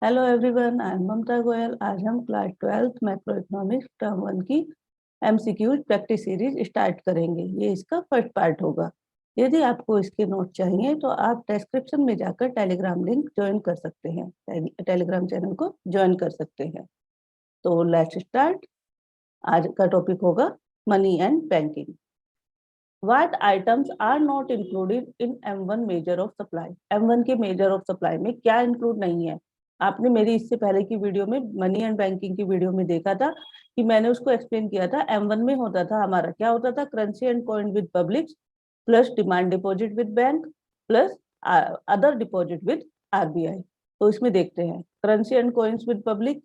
Hello everyone, I am ममता गोयल। आज हम class 12th macro economics term 1 की एमसीक्यू प्रैक्टिस सीरीज स्टार्ट करेंगे। ये इसका फर्स्ट पार्ट होगा। यदि आपको इसके नोट चाहिए तो आप डिस्क्रिप्शन में जाकर टेलीग्राम लिंक ज्वाइन कर सकते हैं, टेलीग्राम चैनल को ज्वाइन कर सकते हैं। तो लेट्स स्टार्ट। आज का टॉपिक होगा money and banking. What items are not included in M1 measure of supply? M1 के measure of supply में क्या इंक्लूड नहीं है? आपने मेरी इससे पहले की वीडियो में मनी एंड बैंकिंग की वीडियो में देखा था कि मैंने उसको एक्सप्लेन किया था। M1 में होता था हमारा क्या होता था, currency and coin with public plus demand deposit with bank plus other deposit with RBI. तो इसमें देखते हैं currency and coins with public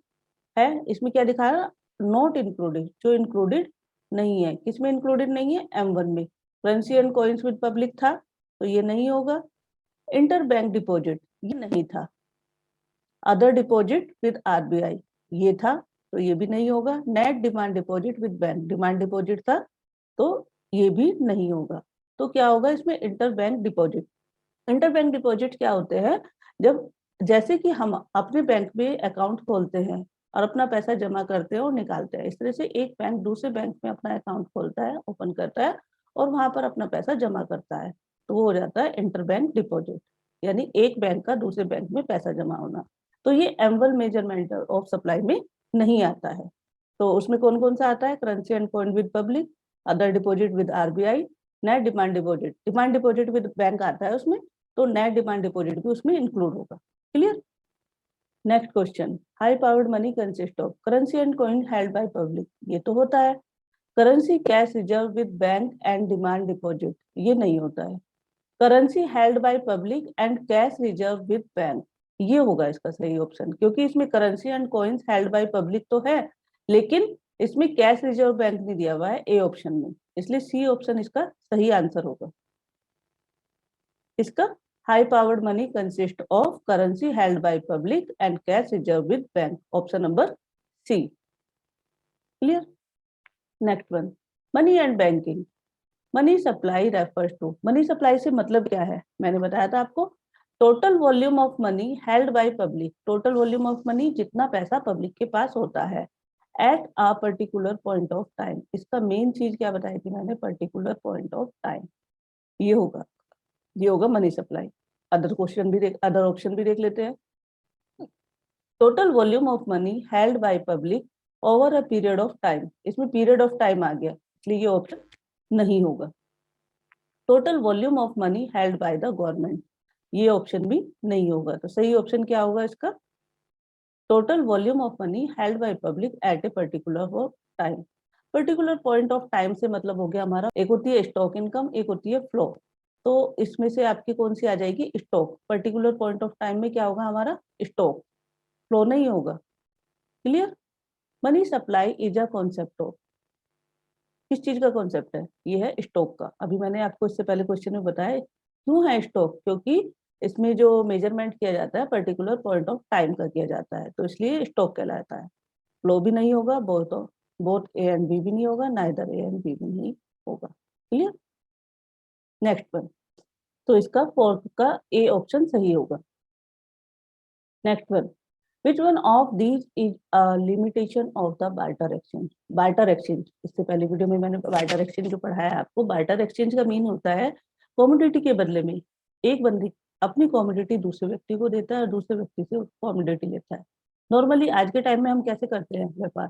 है, इसमें क्या दिखाया, नॉट इंक्लूडेड, जो इंक्लूडेड नहीं है। किसमें इंक्लूडेड नहीं है? M1 में। Currency and coins with public था तो ये नहीं होगा। इंटर बैंक डिपॉजिट ये नहीं था। अदर डिपॉजिट विद आरबीआई ये था तो ये भी नहीं होगा। Net demand deposit with bank, demand deposit था तो ये भी नहीं होगा। तो क्या होगा इसमें? Inter bank deposit. Inter bank deposit क्या होते हैं? जब जैसे कि हम अपने बैंक में अकाउंट खोलते हैं और अपना पैसा जमा करते हैं और निकालते हैं, इस तरह से एक बैंक दूसरे बैंक में अपना अकाउंट खोलता है, ओपन करता है और वहां पर अपना पैसा जमा करता है, तो वो हो जाता है इंटर बैंक डिपॉजिट, यानी एक बैंक का दूसरे बैंक में पैसा जमा होना। तो ये एनुअल मेजरमेंट ऑफ सप्लाई में नहीं आता है। तो उसमें कौन कौन सा आता है? Currency and coin with public, other deposit with RBI, net demand deposit, demand deposit with bank आता है उसमें, तो नेट डिमांड डिपॉजिट भी उसमें इंक्लूड होगा। Clear? Next question, high powered money consist of currency and coin held by public, ये तो होता है। Currency cash reserve with bank and demand deposit, ये नहीं होता है। Currency held by public and cash reserve with bank, ये होगा इसका सही ऑप्शन, क्योंकि इसमें currency and coins held by public तो है लेकिन इसमें कैश रिजर्व बैंक नहीं दिया हुआ है ए ऑप्शन में, इसलिए सी ऑप्शन इसका सही आंसर होगा। इसका high powered money consist of currency held by public and cash reserve with bank, option number C. Clear? Next one, money and banking. Money supply refers to, money supply से मतलब क्या है? मैंने बताया था आपको, total volume of money held by public, total volume of money जितना पैसा पब्लिक के पास होता है at a particular point of time. इसका मेन चीज क्या बताई थी मैंने? पर्टिकुलर पॉइंट ऑफ टाइम, ये होगा, ये होगा मनी सप्लाई। अदर क्वेश्चन भी देख, अदर ऑप्शन भी देख लेते हैं। Total volume of money held by public over a period of time, इसमें पीरियड ऑफ टाइम आ गया इसलिए ये ऑप्शन नहीं होगा। Total volume of money held by the government, ये ऑप्शन भी नहीं होगा। तो सही ऑप्शन क्या होगा इसका? Total volume of money held by public at a particular time. Particular point of time से मतलब हो गया हमारा, एक होती है स्टॉक इनकम, एक होती है फ्लो। तो इसमें से आपकी कौन सी आ जाएगी? Stock. Particular point of time में क्या होगा हमारा? स्टॉक, फ्लो नहीं होगा। Clear? Money supply is a concept of, किस चीज का कॉन्सेप्ट है? ये है स्टॉक का। अभी मैंने आपको इससे पहले क्वेश्चन में बताया क्यों है स्टॉक, क्योंकि इसमें जो मेजरमेंट किया जाता है पर्टिकुलर पॉइंट ऑफ टाइम का किया जाता है, तो इसलिए स्टॉक कहलाता है। फ्लो भी नहीं होगा, बोथ ए एंड बी भी नहीं होगा, नाइदर ए एंड बी भी नहीं होगा। क्लियर? नेक्स्ट वन, तो इसका फोर्थ का ए ऑप्शन सही होगा। Next one, which one of these is a limitation of the barter exchange? barter exchange, इससे पहले वीडियो में मैंने barter exchange जो पढ़ाया है आपको, barter exchange का मीन होता है कमोडिटी के बदले में एक बंदी अपनी कमोडिटी दूसरे व्यक्ति को देता है और दूसरे व्यक्ति से कमोडिटी लेता है। नॉर्मली आज के टाइम में हम कैसे करते हैं व्यापार?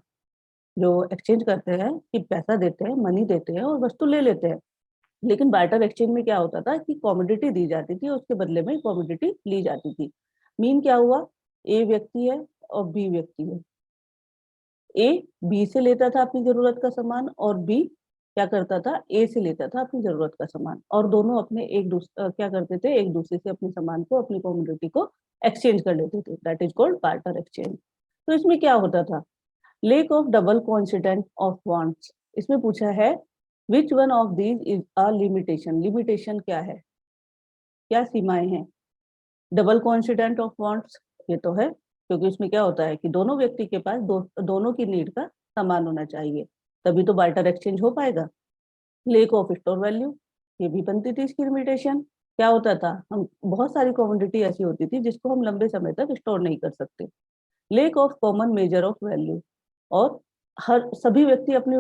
जो एक्सचेंज करते हैं कि पैसा देते हैं, मनी देते हैं और वस्तु ले लेते हैं। लेकिन बार्टर एक्सचेंज में क्या होता था कि कमोडिटी दी जाती थी, उसके बदले में कमोडिटी ली जाती थी। मीन क्या हुआ? ए व्यक्ति है और बी व्यक्ति है, ए बी से लेता था अपनी जरूरत का सामान और बी क्या करता था? ए से लेता था अपनी जरूरत का सामान, और दोनों अपने एक दूसरे क्या करते थे? एक दूसरे से अपने सामान को, अपनी कमोडिटी को एक्सचेंज कर लेते थे। That is called barter exchange. तो इसमें क्या होता था? Lake of double coincident of wants, इसमें पूछा है which one of these is a limitation. Limitation क्या है, क्या सीमाएं हैं? डबल कॉन्सिडेंट ऑफ वांट्स ये तो है, क्योंकि इसमें क्या होता है कि दोनों व्यक्ति के पास दोनों की नीड का समान होना चाहिए, तभी तो बार्टर एक्सचेंज हो पाएगा। लेक ऑफ स्टोर वैल्यू, ये भी बनती थी इसकी लिमिटेशन। क्या होता था, हम बहुत सारी कमोडिटी ऐसी होती थी जिसको हम लंबे समय तक स्टोर नहीं कर सकते। Lake of common measure of value, और हर सभी व्यक्ति अपनी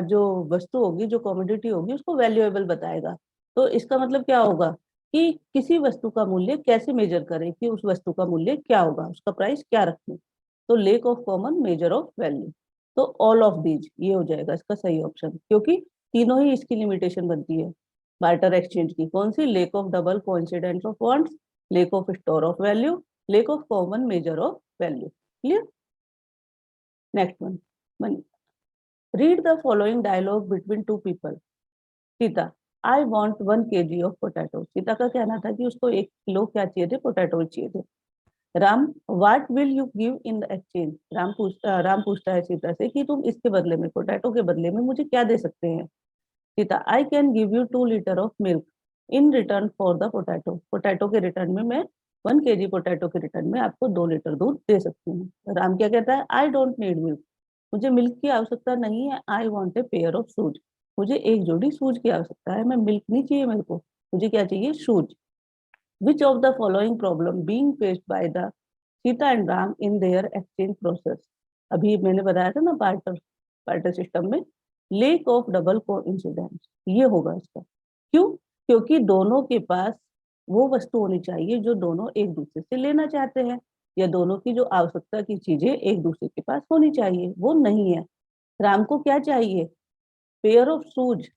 जो वस्तु होगी, जो कमोडिटी होगी, उसको वैल्यूएबल बताएगा। तो इसका मतलब क्या होगा कि किसी वस्तु का मूल्य कैसे मेजर करें, कि उस वस्तु का मूल्य क्या होगा, उसका प्राइस क्या रखें। तो lake of common measure of value, तो ऑल ऑफ दीज ये हो जाएगा इसका सही ऑप्शन, क्योंकि तीनों ही इसकी लिमिटेशन बनती है बार्टर एक्सचेंज की। कौन सी? Lack of double coincidence of wants, lack of store of value, lack of common measure of value. Clear? Next one, read the following dialogue between two people. Sita, I want 1 kg of potato. Sita का कहना था कि उसको 1 kilo क्या चाहिए थे? Potato चाहिए थे। Ram, what will you give in the exchange? Ram पूछता है सीता से कि तुम इसके बदले में, पोटैटो के बदले में मुझे क्या दे सकते हैं? Sita, I can give you 2 liter of milk in return for the potato. Potato के रिटर्न में मैं 1 kg पोटैटो के रिटर्न में आपको 2 लीटर दूध दे सकती हूँ। राम क्या कहता है? I don't need milk. मुझे मिल्क की आवश्यकता नहीं है। I want a pair of shoes, मुझे एक जोड़ी शूज की आवश्यकता है। मैं मिल्क नहीं चाहिए मेरे को, मुझे क्या चाहिए? Shoes. Which of the following problem being faced by the Sita and Ram in their exchange process? अभी मैंने बताया था ना बार्टर बार्टर सिस्टम में लेक ऑफ डबल कोइंसिडेंस, ये होगा इसका। क्यों? क्योंकि दोनों के पास वो वस्तु होनी चाहिए जो दोनों एक दूसरे से लेना चाहते हैं, या दोनों की जो आवश्यकता की चीजें एक दूसरे के पास होनी चाहिए, वो नहीं है। राम को क्या चाहिए? पेयर ऑफ शूज,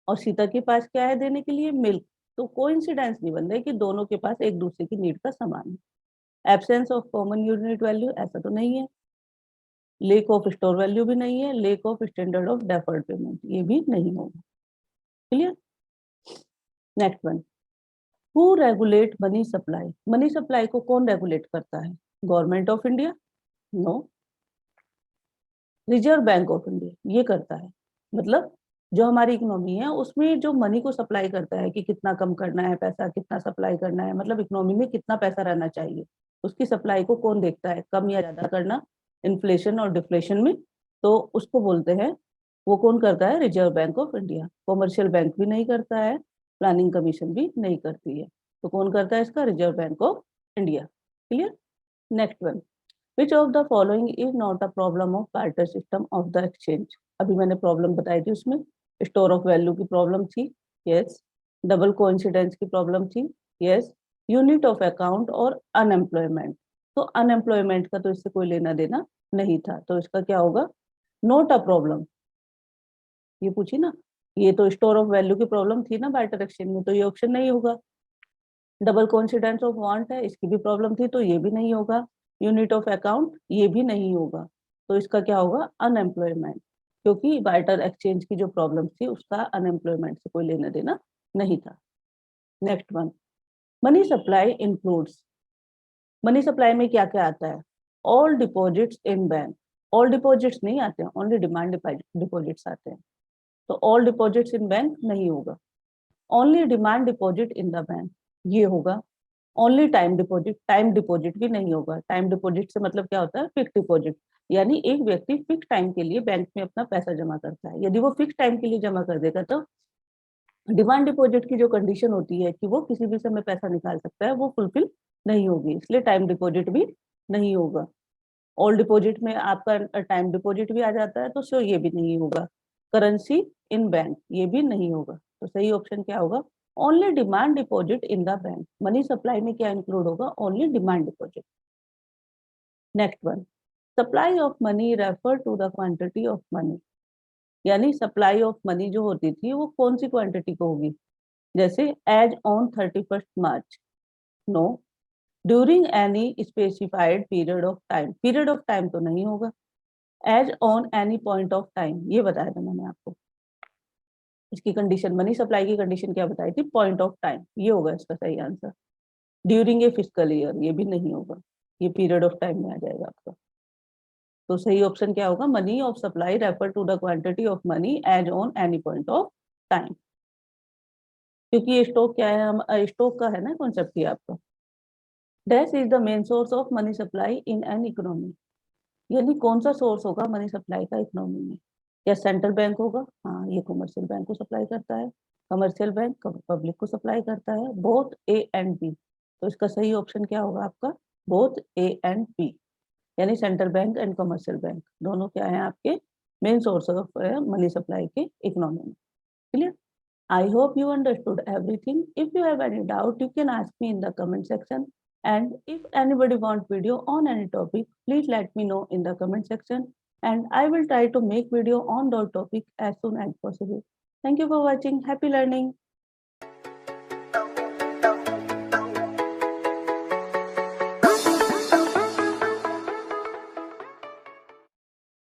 और सीता के पास क्या है देने के लिए? मिल्क। तो कोइंसिडेंस नहीं बन रहा है कि दोनों के पास एक दूसरे की नीड का सामान है। Absence of common unit value, ऐसा तो नहीं है। लेक ऑफ स्टोर वैल्यू भी नहीं है। Lack of standard of deferred payment, ये भी नहीं होगा। Clear? Next one, who regulate money supply? मनी सप्लाई को कौन रेगुलेट करता है? Government of India? No. Reserve bank of India ये करता है। मतलब जो हमारी इकोनॉमी है उसमें जो मनी को सप्लाई करता है, कि कितना कम करना है पैसा, कितना सप्लाई करना है, मतलब इकोनॉमी में कितना पैसा रहना चाहिए, उसकी सप्लाई को कौन देखता है? कम या ज्यादा करना इन्फ्लेशन और डिफ्लेशन में, तो उसको बोलते हैं, वो कौन करता है? Reserve bank of India. Commercial bank भी नहीं करता है, प्लानिंग कमीशन भी नहीं करती है, तो कौन करता है इसका? Reserve bank of India. Clear? Next one, which of the following is not a problem of barter system of the exchange? अभी मैंने प्रॉब्लम बताई थी, उसमें स्टोर ऑफ वैल्यू की प्रॉब्लम थी, यस। डबल कोइंसिडेंस की प्रॉब्लम थी, यस। यूनिट ऑफ अकाउंट और अनएम्प्लॉयमेंट, तो अनएम्प्लॉयमेंट का तो इससे कोई लेना देना नहीं था, तो इसका क्या होगा? Not a problem. ये पूछी ना, ये तो स्टोर ऑफ वैल्यू की प्रॉब्लम थी ना बार्टर एक्सचेंज में, तो ये ऑप्शन नहीं होगा। डबल कोइंसिडेंस ऑफ वांट है, इसकी भी प्रॉब्लम थी, तो ये भी नहीं होगा। यूनिट ऑफ अकाउंट, ये भी नहीं होगा। तो इसका क्या होगा? अनएम्प्लॉयमेंट, क्योंकि बार्टर एक्सचेंज की जो प्रॉब्लम थी उसका अनएम्प्लॉयमेंट से कोई लेना देना नहीं था। Next one, money supply includes, money supply में क्या क्या आता है? All deposits in bank, all deposits नहीं आते हैं, ओनली डिमांड डिपॉजिट्स आते हैं, तो ऑल डिपॉजिट्स इन बैंक नहीं होगा। Only demand deposit in the bank, ये होगा। Only time deposit, time deposit भी नहीं होगा। टाइम डिपॉजिट से मतलब क्या होता है? फिक्स डिपॉजिट, यानी एक व्यक्ति फिक्स टाइम के लिए बैंक में अपना पैसा जमा करता है, यदि वो फिक्स टाइम के लिए जमा कर देगा तो डिमांड डिपॉजिट की जो कंडीशन होती है कि वो किसी भी समय पैसा निकाल सकता है, वो फुलफिल नहीं होगी, इसलिए टाइम डिपॉजिट भी नहीं होगा। ऑल डिपॉजिट में आपका टाइम डिपॉजिट भी आ जाता है, तो सो ये भी नहीं होगा। करेंसी इन बैंक, ये भी नहीं होगा, तो सही ऑप्शन क्या होगा? Only demand deposit in the bank. Money supply में क्या इंक्लूड होगा? Only demand deposit. Next one, supply of money refer to the quantity of money, यानी सप्लाई ऑफ मनी जो होती थी वो कौन सी क्वांटिटी को होगी? जैसे as on 31 March, no. During any specified period of time, period of time तो नहीं होगा। As on any point of time, ये बताया था मैंने आपको। इसकी कंडीशन, मनी सप्लाई की कंडीशन क्या बताई थी? पॉइंट ऑफ टाइम, ये होगा इसका सही answer. During a physical year, ये भी नहीं होगा, ये पीरियड ऑफ टाइम में आ जाएगा आपका। तो सही ऑप्शन क्या होगा? Money of supply refer to the quantity of money as on any point of time, क्योंकि ये स्टॉक क्या है? हम स्टॉक का है ना कॉन्सेप्ट ही आपका। Dash is the main source of money supply in an economy, यानी कौन सा सोर्स होगा मनी सप्लाई का इकोनॉमी में? या सेंट्रल बैंक होगा? हाँ, ये कॉमर्शियल बैंक को सप्लाई करता है। कमर्शियल बैंक पब्लिक को सप्लाई करता है, बोथ ए एंड बी। तो इसका सही ऑप्शन क्या होगा आपका? बोथ ए एंड बी, यानी central bank and commercial bank दोनों क्या है आपके main source of money supply के इकोनॉमी में। Clear? I hope you understood everything. If you have any doubt, you can ask me in the comment section. And if anybody wants video on any topic, please let me know in the comment section. And I will try to make video on that topic as soon as possible. Thank you for watching. Happy learning.